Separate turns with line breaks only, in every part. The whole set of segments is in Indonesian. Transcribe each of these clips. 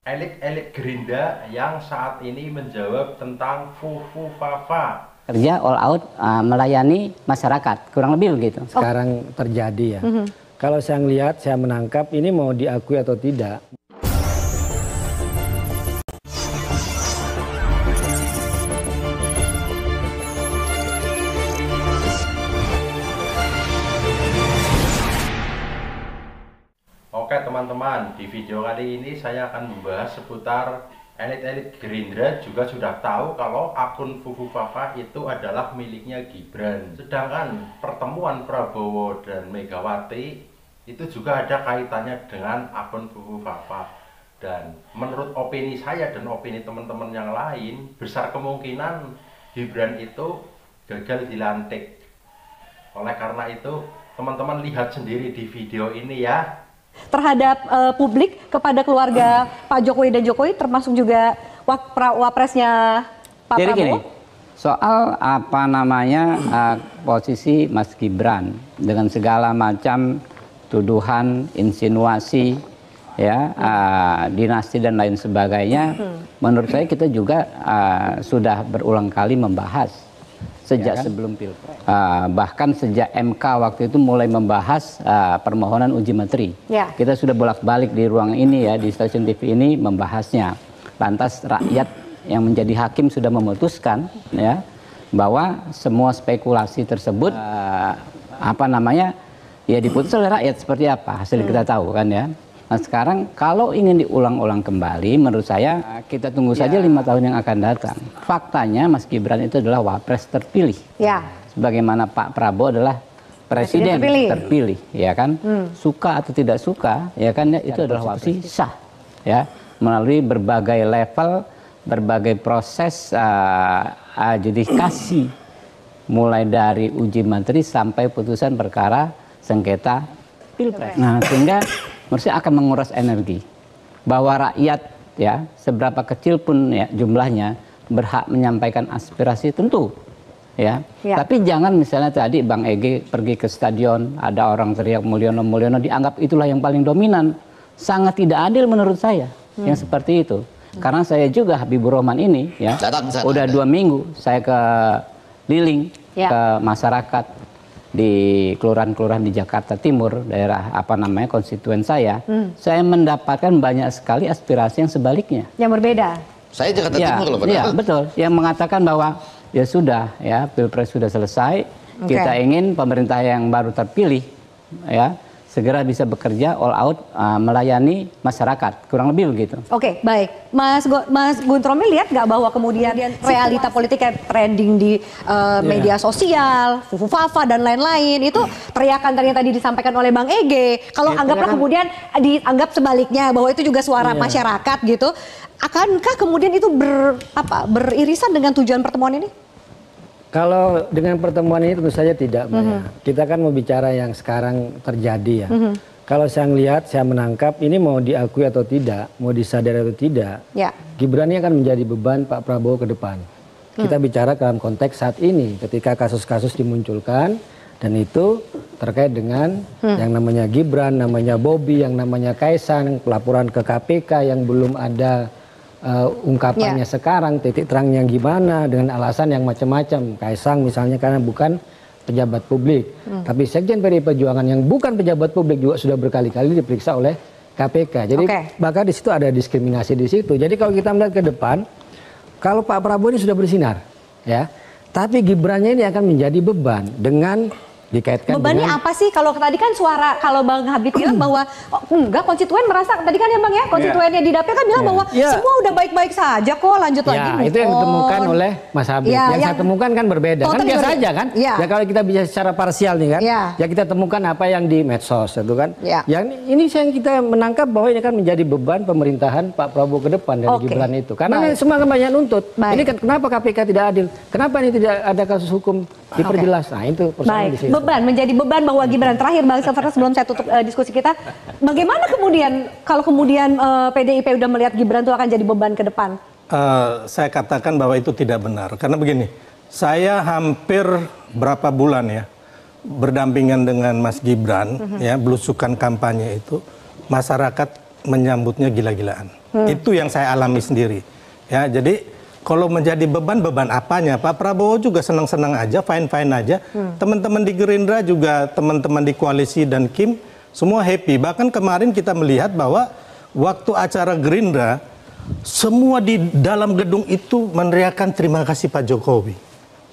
Elit-elit Gerindra yang saat ini menjawab tentang Fufu Fafa.
Kerja all out melayani masyarakat, kurang lebih begitu.
Sekarang terjadi ya. Kalau saya lihat, saya menangkap ini mau diakui atau tidak.
Oke teman-teman, di video kali ini saya akan membahas seputar elit-elit Gerindra juga sudah tahu kalau akun Fufu Fafa itu adalah miliknya Gibran. Sedangkan pertemuan Prabowo dan Megawati itu juga ada kaitannya dengan akun Fufu Fafa. Dan menurut opini saya dan opini teman-teman yang lain, besar kemungkinan Gibran itu gagal dilantik. Oleh karena itu, teman-teman lihat sendiri di video ini ya.
Terhadap publik, kepada keluarga Pak Jokowi dan Jokowi, termasuk juga wapresnya Pak
Jadi
Prabowo.
gini, soal posisi Mas Gibran dengan segala macam tuduhan, insinuasi, ya, dinasti dan lain sebagainya, menurut saya kita juga sudah berulang kali membahas. Sejak sebelum Pilpres, bahkan sejak MK waktu itu mulai membahas permohonan uji materi. Kita sudah bolak-balik di ruang ini ya, di stasiun TV ini membahasnya. Lantas rakyat yang menjadi hakim sudah memutuskan ya bahwa semua spekulasi tersebut ya diputus oleh rakyat seperti apa hasil kita tahu kan ya. Nah sekarang kalau ingin diulang-ulang kembali, menurut saya kita tunggu saja 5 tahun yang akan datang. Faktanya Mas Gibran itu adalah wapres terpilih. Sebagaimana Pak Prabowo adalah presiden terpilih, ya kan? Suka atau tidak suka, ya kan? Itu adalah wapres sah, ya. Melalui berbagai level, berbagai proses adjudikasi, mulai dari uji materi sampai putusan perkara sengketa Pilpres. Nah sehingga menurut saya akan menguras energi, bahwa rakyat ya seberapa kecil pun ya jumlahnya berhak menyampaikan aspirasi tentu ya. Tapi jangan misalnya tadi Bang Ege pergi ke stadion, ada orang teriak Mulyono Mulyono, dianggap itulah yang paling dominan. Sangat tidak adil menurut saya yang seperti itu. Karena saya juga Habibur Rahman ini ya udah 2 minggu saya keliling ke masyarakat di kelurahan-kelurahan di Jakarta Timur, daerah konstituen saya mendapatkan banyak sekali aspirasi yang sebaliknya. Yang berbeda.
Saya Jakarta Timur loh,
Iya, betul. Yang mengatakan bahwa ya sudah, ya Pilpres sudah selesai, kita ingin pemerintah yang baru terpilih, ya segera bisa bekerja all out melayani masyarakat, kurang lebih begitu.
Oke, baik. Mas Guntromi lihat nggak bahwa kemudian realita politiknya trending di media sosial, Fufu Fafa dan lain-lain, itu teriakan yang tadi disampaikan oleh Bang Ege. Kalau anggaplah kemudian dianggap sebaliknya bahwa itu juga suara masyarakat gitu, akankah kemudian itu beririsan dengan tujuan pertemuan ini?
Kalau dengan pertemuan ini tentu saja tidak, Mbak. Kita kan mau bicara yang sekarang terjadi ya. Kalau saya lihat, saya menangkap ini mau diakui atau tidak, mau disadari atau tidak, Gibran ini akan menjadi beban Pak Prabowo ke depan. Kita bicara dalam konteks saat ini, ketika kasus-kasus dimunculkan, dan itu terkait dengan yang namanya Gibran, namanya Bobi, yang namanya Kaisang, pelaporan ke KPK yang belum ada ungkapannya sekarang, titik terangnya gimana, dengan alasan yang macam-macam. Kaisang misalnya karena bukan pejabat publik, tapi Sekjen PDI Perjuangan yang bukan pejabat publik juga sudah berkali-kali diperiksa oleh KPK. Jadi bahkan di situ ada diskriminasi di situ. Jadi kalau kita melihat ke depan, kalau Pak Prabowo ini sudah bersinar, ya, tapi Gibrannya ini akan menjadi beban dengan dikaitkan
bebannya dengan, apa sih? Kalau tadi kan suara, kalau Bang Habib bilang bahwa enggak, konstituen merasa, tadi kan ya Bang ya, konstituennya di Dapil kan bilang bahwa semua udah baik-baik saja kok, lanjut lagi.
Itu yang ditemukan oleh Mas Habib. Yang saya temukan kan berbeda, kan biasa aja kan. Ya kalau kita bisa secara parsial nih kan, ya kita temukan apa yang di medsos itu kan. Yang ini yang kita menangkap bahwa ini akan menjadi beban pemerintahan Pak Prabowo ke depan dari Gibran itu. Karena semua kan banyak nuntut. Ini kan kenapa KPK tidak adil? Kenapa ini tidak ada kasus hukum diperjelas? Nah itu persoalan di situ.
Menjadi beban bahwa Gibran. Terakhir Bang Silver, sebelum saya tutup diskusi kita, bagaimana kemudian kalau kemudian PDIP udah melihat Gibran itu akan jadi beban ke depan?
Saya katakan bahwa itu tidak benar, karena begini, saya hampir berapa bulan ya berdampingan dengan Mas Gibran, ya belusukan kampanye itu, masyarakat menyambutnya gila-gilaan. Itu yang saya alami sendiri. Ya, jadi kalau menjadi beban apanya? Pak Prabowo juga senang-senang aja, fine-fine aja. Teman-teman di Gerindra juga, teman-teman di koalisi dan Kim semua happy. Bahkan kemarin kita melihat bahwa waktu acara Gerindra, semua di dalam gedung itu meneriakan terima kasih Pak Jokowi.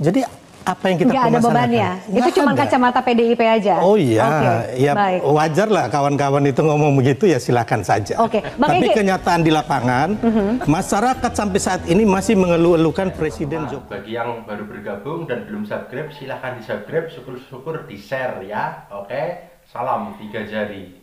Jadi apa yang kita
nggak ada bebannya? Itu cuma kacamata PDIP aja?
Oh iya,
okay,
ya
baik.
wajar lah kawan-kawan itu ngomong begitu ya silakan saja.
Okay.
Tapi kenyataan di lapangan, masyarakat sampai saat ini masih mengeluh-elukan Presiden Jokowi.
Bagi yang baru bergabung dan belum subscribe, silahkan di subscribe, syukur-syukur di share ya. Oke, salam 3 jari.